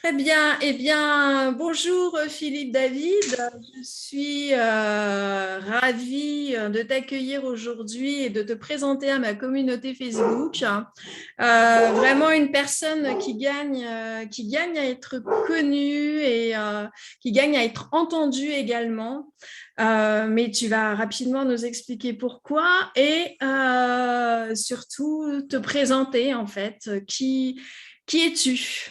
Très bien. Eh bien, bonjour Philippe David. Je suis ravie de t'accueillir aujourd'hui et de te présenter à ma communauté Facebook. Vraiment une personne qui gagne à être connue et qui gagne à être entendue également. Mais tu vas rapidement nous expliquer pourquoi et surtout te présenter en fait. Qui es-tu?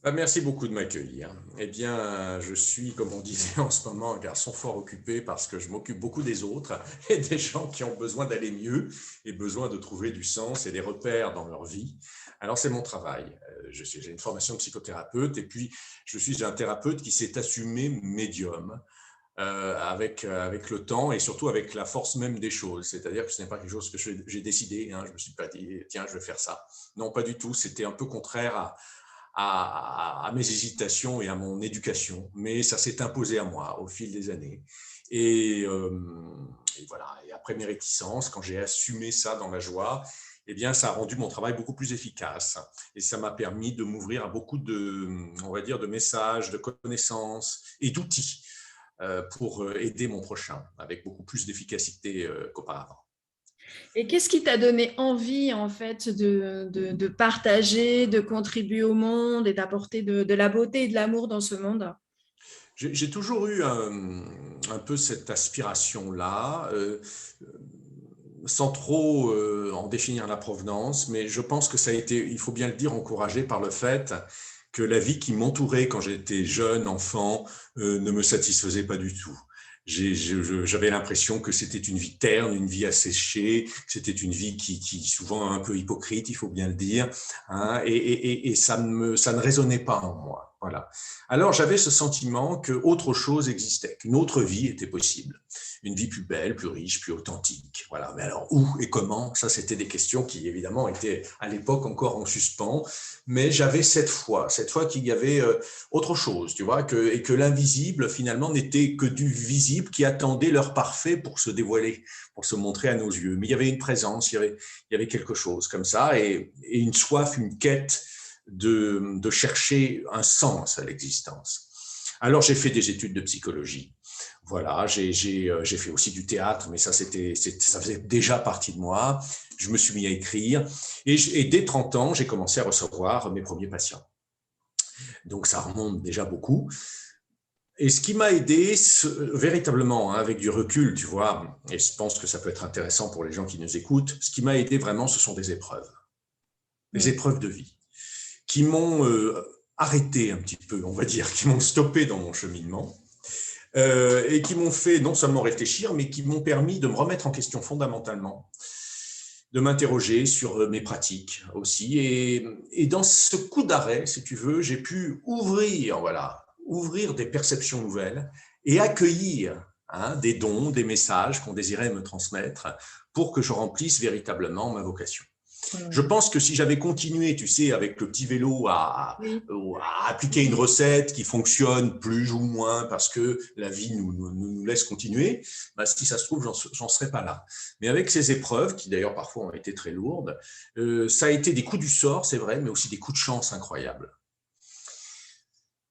Merci beaucoup de m'accueillir. Eh bien, je suis, comme on disait en ce moment, un garçon fort occupé parce que je m'occupe beaucoup des autres et des gens qui ont besoin d'aller mieux et besoin de trouver du sens et des repères dans leur vie. Alors, c'est mon travail. J'ai une formation de psychothérapeute et puis je suis un thérapeute qui s'est assumé médium avec le temps et surtout avec la force même des choses. C'est-à-dire que ce n'est pas quelque chose que j'ai décidé. Hein. Je ne me suis pas dit, tiens, je vais faire ça. Non, pas du tout. C'était un peu contraire à mes hésitations et à mon éducation, mais ça s'est imposé à moi au fil des années. Et, euh, et voilà. Et après mes réticences, quand j'ai assumé ça dans la joie, eh bien, ça a rendu mon travail beaucoup plus efficace. Et ça m'a permis de m'ouvrir à beaucoup on va dire, de messages, de connaissances et d'outils pour aider mon prochain avec beaucoup plus d'efficacité qu'auparavant. Et qu'est-ce qui t'a donné envie, en fait, de partager, de contribuer au monde et d'apporter de la beauté et de l'amour dans ce monde? J'ai toujours eu un peu cette aspiration-là, sans trop en définir la provenance, mais je pense que ça a été, il faut bien le dire, encouragé par le fait que la vie qui m'entourait quand j'étais jeune, enfant, ne me satisfaisait pas du tout. J'avais l'impression que c'était une vie terne, une vie asséchée, que c'était une vie qui souvent un peu hypocrite, il faut bien le dire, hein, et ça ne résonnait pas en moi. Voilà. Alors j'avais ce sentiment que autre chose existait, qu'une autre vie était possible, une vie plus belle, plus riche, plus authentique. Voilà. Mais alors où et comment? Ça, c'était des questions qui évidemment étaient à l'époque encore en suspens. Mais j'avais cette foi qu'il y avait autre chose, tu vois, et que l'invisible finalement n'était que du visible qui attendait l'heure parfaite pour se dévoiler, pour se montrer à nos yeux. Mais il y avait une présence, il y avait quelque chose comme ça, et une soif, une quête de chercher un sens à l'existence. Alors j'ai fait des études de psychologie. Voilà, j'ai fait aussi du théâtre, mais ça faisait déjà partie de moi. Je me suis mis à écrire et dès 30 ans, j'ai commencé à recevoir mes premiers patients. Donc ça remonte déjà beaucoup. Et ce qui m'a aidé véritablement, hein, avec du recul, tu vois, et je pense que ça peut être intéressant pour les gens qui nous écoutent, ce qui m'a aidé vraiment, ce sont des Mm. épreuves de vie, qui m'ont arrêté un petit peu, on va dire, qui m'ont stoppé dans mon cheminement, et qui m'ont fait non seulement réfléchir, mais qui m'ont permis de me remettre en question fondamentalement, de m'interroger sur mes pratiques aussi. Et dans ce coup d'arrêt, si tu veux, j'ai pu ouvrir des perceptions nouvelles et accueillir, hein, des dons, des messages qu'on désirait me transmettre pour que je remplisse véritablement ma vocation. Je Mm. pense que si j'avais continué, tu sais, avec le petit vélo Oui. à appliquer une recette qui fonctionne plus ou moins parce que la vie nous laisse continuer, bah, si ça se trouve, j'en serais pas là. Mais avec ces épreuves, qui d'ailleurs parfois ont été très lourdes, ça a été des coups du sort, c'est vrai, mais aussi des coups de chance incroyables.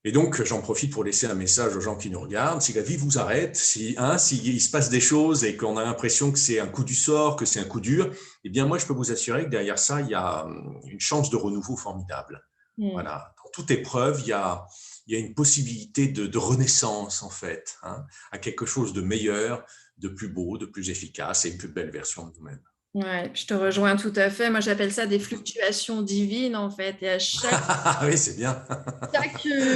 Et donc, j'en profite pour laisser un message aux gens qui nous regardent. Si la vie vous arrête, s'il se passe des choses et qu'on a l'impression que c'est un coup du sort, que c'est un coup dur, eh bien, moi, je peux vous assurer que derrière ça, il y a une chance de renouveau formidable. Mm. Voilà. Dans toute épreuve, il y a une possibilité de renaissance, en fait, hein, à quelque chose de meilleur, de plus beau, de plus efficace et une plus belle version de nous-mêmes. Ouais, je te rejoins tout à fait. Moi, j'appelle ça des fluctuations divines, en fait. Et à Oui, c'est bien.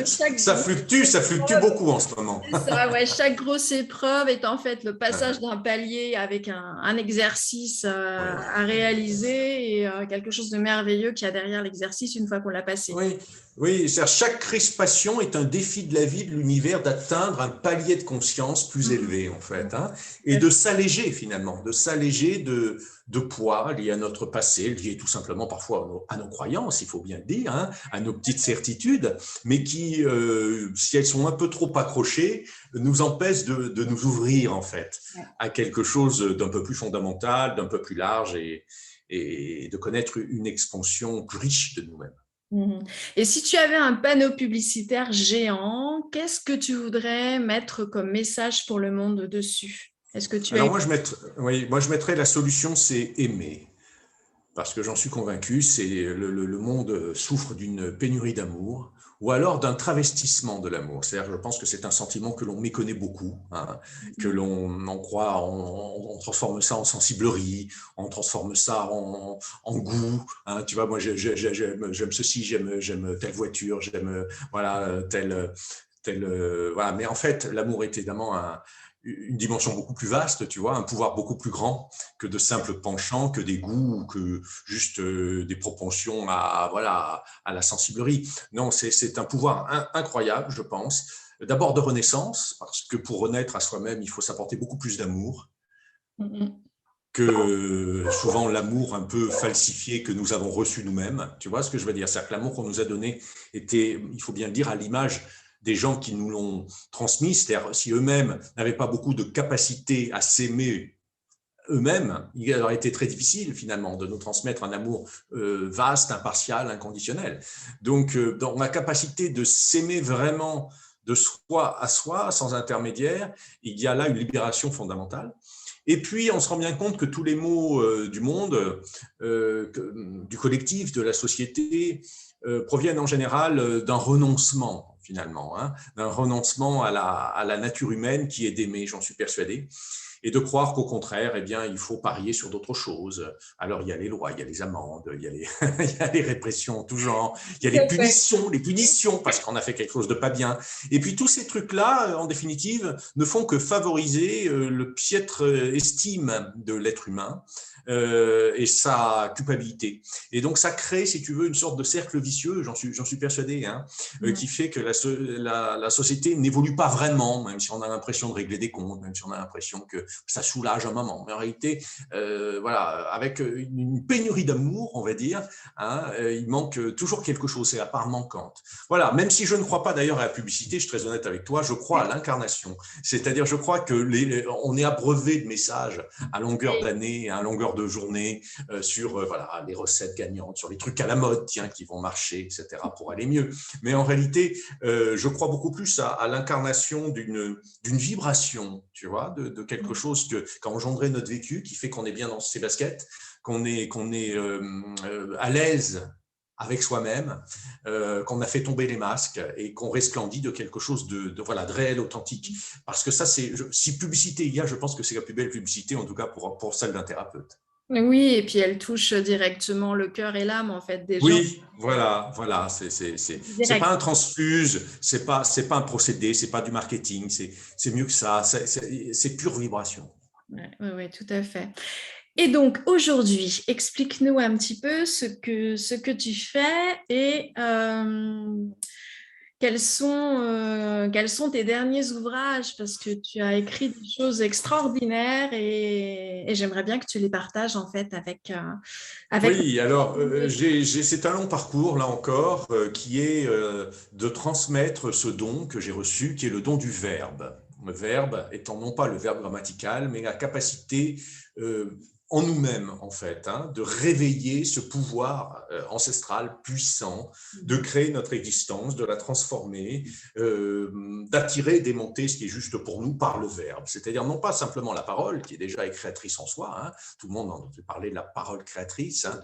chaque Ça fluctue beaucoup en ce moment. C'est ça, ouais. Chaque grosse épreuve est en fait le passage d'un palier avec un exercice Oui. à réaliser et quelque chose de merveilleux qu'il y a derrière l'exercice une fois qu'on l'a passé. Oui, oui, chaque crispation est un défi de la vie, de l'univers, d'atteindre un palier de conscience plus Mhm. élevé, en fait, hein, et Mhm. de s'alléger finalement, de s'alléger de poids liés à notre passé, liés tout simplement parfois à nos croyances, il faut bien le dire, hein, à nos petites certitudes, mais qui, si elles sont un peu trop accrochées, nous empêchent de nous ouvrir, en fait, Ouais. à quelque chose d'un peu plus fondamental, d'un peu plus large, et de connaître une expansion plus riche de nous-mêmes. Mhm. Et si tu avais un panneau publicitaire géant, qu'est-ce que tu voudrais mettre comme message pour le monde dessus? Est-ce que tu as... Alors oui, moi je mettrais la solution, c'est aimer. Parce que j'en suis convaincu, c'est le monde souffre d'une pénurie d'amour ou alors d'un travestissement de l'amour. C'est-à-dire, je pense que c'est un sentiment que l'on méconnaît beaucoup, hein, que l'on en croit, on transforme ça en sensiblerie, on transforme ça en goût. Hein, tu vois, moi j'aime ceci, j'aime telle voiture, j'aime voilà telle voilà. Mais en fait, l'amour est évidemment une dimension beaucoup plus vaste, tu vois, un pouvoir beaucoup plus grand que de simples penchants, que des goûts, ou que juste des propensions voilà, à la sensiblerie. Non, c'est un pouvoir incroyable, je pense. D'abord de renaissance, parce que pour renaître à soi-même, il faut s'apporter beaucoup plus d'amour Mhm. que souvent l'amour un peu falsifié que nous avons reçu nous-mêmes. Tu vois ce que je veux dire? C'est-à-dire que l'amour qu'on nous a donné était, il faut bien le dire, à l'image des gens qui nous l'ont transmis. C'est-à-dire si eux-mêmes n'avaient pas beaucoup de capacité à s'aimer eux-mêmes, il aurait été très difficile finalement de nous transmettre un amour vaste, impartial, inconditionnel. Donc, dans la capacité de s'aimer vraiment de soi à soi, sans intermédiaire, il y a là une libération fondamentale. Et puis, on se rend bien compte que tous les maux du monde, du collectif, de la société, proviennent en général d'un renoncement, finalement, hein, d'un renoncement à la nature humaine qui est d'aimer, j'en suis persuadé, et de croire qu'au contraire, eh bien, il faut parier sur d'autres choses. Alors, il y a les lois, il y a les amendes, il y a il y a les répressions en tout genre, il y a les punitions parce qu'on a fait quelque chose de pas bien. Et puis, tous ces trucs-là, en définitive, ne font que favoriser le piètre estime de l'être humain et sa culpabilité. Et donc, ça crée, si tu veux, une sorte de cercle vicieux, j'en suis persuadé, hein, qui fait que la société n'évolue pas vraiment, même si on a l'impression de régler des comptes, même si on a l'impression que ça soulage un moment. Mais en réalité, voilà, avec une pénurie d'amour, on va dire, hein, il manque toujours quelque chose, c'est la part manquante. Voilà, même si je ne crois pas d'ailleurs à la publicité, je suis très honnête avec toi, je crois à l'incarnation. C'est-à-dire, je crois que on est abreuvé de messages à longueur d'année, à longueur de journée, sur voilà, les recettes gagnantes, sur les trucs à la mode, tiens, qui vont marcher, etc., pour aller mieux. Mais en réalité, je crois beaucoup plus à l'incarnation d'une vibration, tu vois, de quelque chose qu'a engendré notre vécu, qui fait qu'on est bien dans ses baskets, qu'on est à l'aise avec soi-même, qu'on a fait tomber les masques et qu'on resplendit de quelque chose voilà, de réel, authentique. Parce que ça, si publicité il y a, je pense que c'est la plus belle publicité, en tout cas pour celle d'un thérapeute. Oui, et puis elle touche directement le cœur et l'âme en fait des gens. Oui, voilà, c'est Direct. pas un transfuse, c'est pas un procédé, c'est pas du marketing, c'est mieux que ça, c'est pure vibration. Ouais, ouais, ouais, tout à fait. Et donc aujourd'hui, explique-nous un petit peu ce que tu fais et quels sont tes derniers ouvrages parce que tu as écrit des choses extraordinaires et j'aimerais bien que tu les partages en fait avec Oui, alors c'est un long parcours là encore qui est de transmettre ce don que j'ai reçu, qui est le don du verbe. Le verbe étant non pas le verbe grammatical, mais la capacité en nous-mêmes en fait, hein, de réveiller ce pouvoir ancestral puissant, de créer notre existence, de la transformer, d'attirer, démonter ce qui est juste pour nous par le verbe. C'est-à-dire non pas simplement la parole qui est déjà créatrice en soi, hein, tout le monde entend parler de la parole créatrice, hein,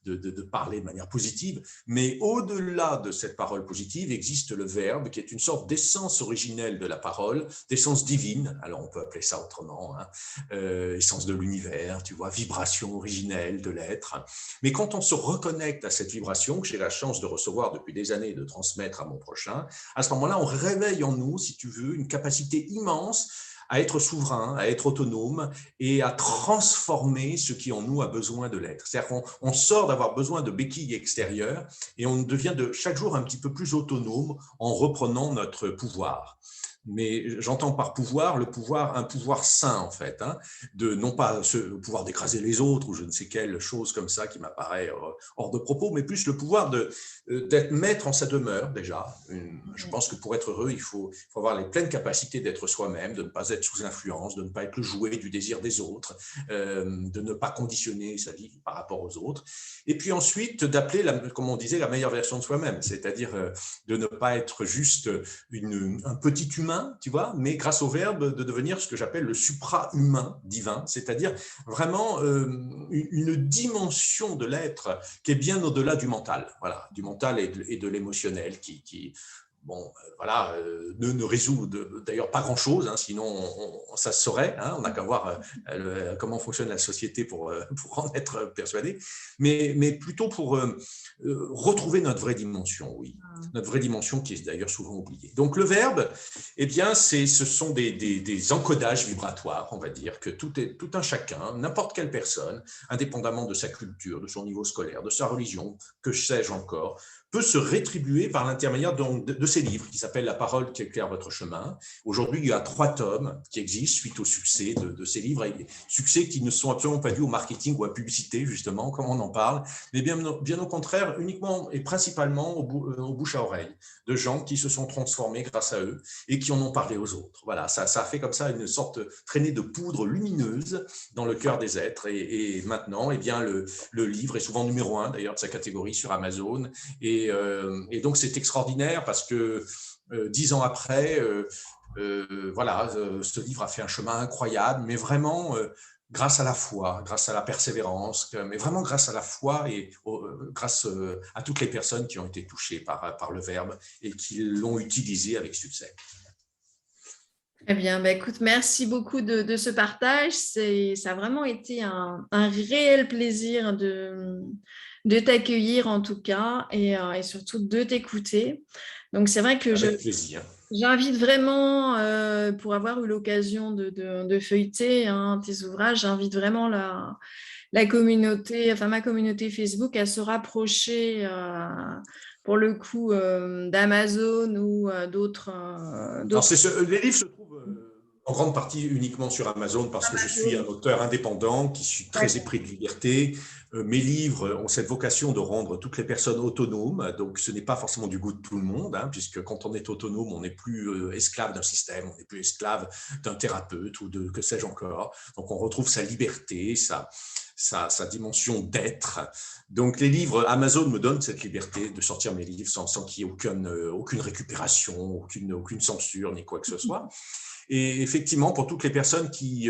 de parler de manière positive, mais au-delà de cette parole positive existe le verbe qui est une sorte d'essence originelle de la parole, d'essence divine, alors on peut appeler ça autrement, hein, essence de l'univers, tu vois, vibration originelle de l'être. Mais quand on se reconnecte à cette vibration, que j'ai la chance de recevoir depuis des années et de transmettre à mon prochain, à ce moment-là, on réveille en nous, si tu veux, une capacité immense à être souverain, à être autonome et à transformer ce qui en nous a besoin de l'être. C'est-à-dire qu'on sort d'avoir besoin de béquilles extérieures et on devient de chaque jour un petit peu plus autonome en reprenant notre pouvoir. Mais j'entends par pouvoir le pouvoir, un pouvoir sain en fait, hein, de non pas le pouvoir d'écraser les autres ou je ne sais quelle chose comme ça qui m'apparaît hors de propos, mais plus le pouvoir d'être maître en sa demeure déjà. Je pense que pour être heureux, il faut avoir les pleines capacités d'être soi-même, de ne pas être sous influence, de ne pas être le jouet du désir des autres, de ne pas conditionner sa vie par rapport aux autres. Et puis ensuite, d'appeler, comme on disait, la meilleure version de soi-même, c'est-à-dire de ne pas être juste un petit humain, tu vois, mais grâce au verbe, de devenir ce que j'appelle le supra-humain divin, c'est-à-dire vraiment une dimension de l'être qui est bien au-delà du mental, voilà, du mental et de l'émotionnel qui bon, voilà, ne résout d'ailleurs pas grand-chose, hein, sinon ça se saurait, hein, on n'a qu'à voir comment fonctionne la société pour en être persuadé, mais plutôt pour retrouver notre vraie dimension, oui, notre vraie dimension qui est d'ailleurs souvent oubliée. Donc le verbe, eh bien, ce sont des encodages vibratoires, on va dire, que tout un chacun, n'importe quelle personne, indépendamment de sa culture, de son niveau scolaire, de sa religion, que sais-je encore, peut se rétribuer par l'intermédiaire de ces livres qui s'appellent La parole qui éclaire votre chemin. Aujourd'hui, il y a 3 tomes qui existent suite au succès de ces livres, et succès qui ne sont absolument pas dus au marketing ou à la publicité, justement, comme on en parle, mais bien au contraire, uniquement et principalement au bouche à oreille, de gens qui se sont transformés grâce à eux et qui en ont parlé aux autres. Voilà, ça a fait comme ça une sorte de traînée de poudre lumineuse dans le cœur des êtres. Et maintenant, eh bien, le livre est souvent numéro 1 d'ailleurs de sa catégorie sur Amazon. Et donc, c'est extraordinaire parce que 10 ans après, voilà, ce livre a fait un chemin incroyable, mais vraiment grâce à la foi, grâce à la persévérance, mais vraiment grâce à la foi et grâce à toutes les personnes qui ont été touchées par le Verbe et qui l'ont utilisé avec succès. Très bien, bah, écoute, merci beaucoup de ce partage. Ça a vraiment été un réel plaisir de t'accueillir en tout cas et surtout de t'écouter. Donc c'est vrai que Avec plaisir. j'invite vraiment, pour avoir eu l'occasion de feuilleter tes ouvrages, j'invite vraiment la communauté, enfin ma communauté Facebook à se rapprocher pour le coup d'Amazon ou d'autres. Alors, les livres se trouvent en grande partie uniquement sur Amazon parce que je suis un auteur indépendant qui suis très épris de liberté. Mes livres ont cette vocation de rendre toutes les personnes autonomes, donc ce n'est pas forcément du goût de tout le monde, hein, puisque quand on est autonome, on n'est plus esclave d'un système, on n'est plus esclave d'un thérapeute ou de que sais-je encore. Donc on retrouve sa liberté, sa dimension d'être. Donc les livres, Amazon me donne cette liberté de sortir mes livres sans qu'il y ait aucune récupération, aucune censure, ni quoi que ce soit. Et effectivement, pour toutes les personnes qui,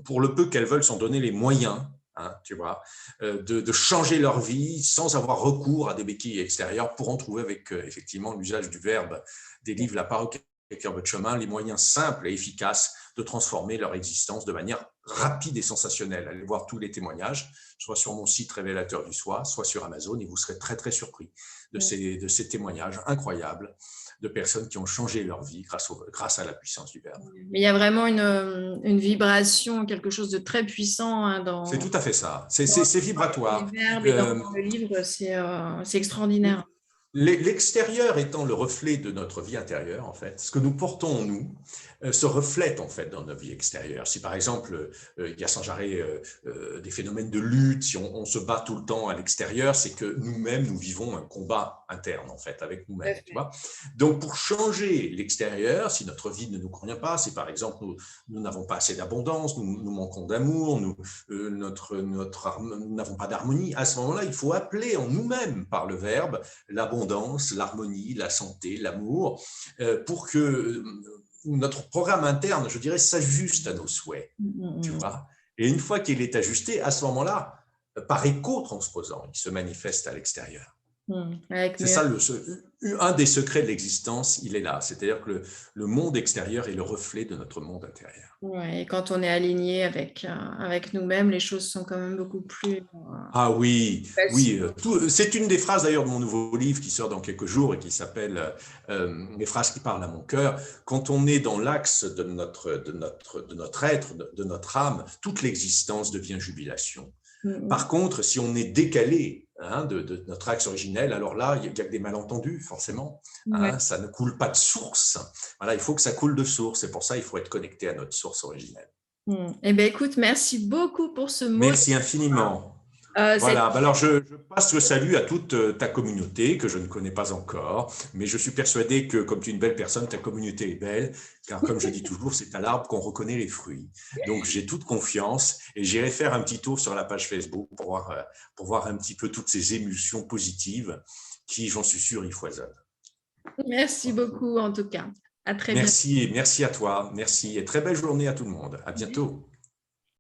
pour le peu qu'elles veulent s'en donner les moyens, hein, tu vois, de changer leur vie sans avoir recours à des béquilles extérieures, pourront trouver avec effectivement l'usage du verbe des livres La parole qui éclaire votre chemin, les moyens simples et efficaces de transformer leur existence de manière rapide et sensationnelle. Allez voir tous les témoignages, soit sur mon site Révélateur du Soi, soit sur Amazon, et vous serez très très surpris de ces témoignages incroyables de personnes qui ont changé leur vie grâce à la puissance du verbe. Mais il y a vraiment une vibration, quelque chose de très puissant dans. C'est tout à fait ça. C'est vibratoire. Les verbes et dans le livre, c'est extraordinaire. L'extérieur étant le reflet de notre vie intérieure, en fait, ce que nous portons en nous se reflète en fait dans notre vie extérieure. Si par exemple il y a sans arrêt des phénomènes de lutte, si on se bat tout le temps à l'extérieur, c'est que nous-mêmes nous vivons un combat interne en fait avec nous-mêmes. Tu vois. Donc pour changer l'extérieur, si notre vie ne nous convient pas, si par exemple nous n'avons pas assez d'abondance, nous manquons d'amour, nous n'avons pas d'harmonie, à ce moment-là, il faut appeler en nous-mêmes par le verbe l'abondance, l'harmonie, la santé, l'amour, pour que notre programme interne, je dirais, s'ajuste à nos souhaits. Tu vois. Et une fois qu'il est ajusté, à ce moment-là, par éco-transposant, il se manifeste à l'extérieur. C'est ça, un des secrets de l'existence, il est là. C'est-à-dire que le monde extérieur est le reflet de notre monde intérieur. Ouais, et quand on est aligné avec nous-mêmes, les choses sont quand même beaucoup plus. Ah oui, oui. C'est une des phrases d'ailleurs de mon nouveau livre qui sort dans quelques jours et qui s'appelle Les phrases qui parlent à mon cœur. Quand on est dans l'axe de notre être, de notre âme, toute l'existence devient jubilation. Par contre, si on est décalé de notre axe originel, alors là, il n'y a que des malentendus, forcément. Ouais. Ça ne coule pas de source. Voilà, il faut que ça coule de source. Et pour ça, il faut être connecté à notre source originelle. Eh bien, écoute, merci beaucoup pour ce mot. Merci infiniment. C'est Voilà, alors je passe le salut à toute ta communauté que je ne connais pas encore, mais je suis persuadé que comme tu es une belle personne, ta communauté est belle, car comme je dis toujours, c'est à l'arbre qu'on reconnaît les fruits. Donc j'ai toute confiance et j'irai faire un petit tour sur la page Facebook pour voir un petit peu toutes ces émulsions positives qui, j'en suis sûr, y foisonnent. Merci beaucoup en tout cas. À très bientôt. Merci, merci à toi, merci et très belle journée à tout le monde. À bientôt.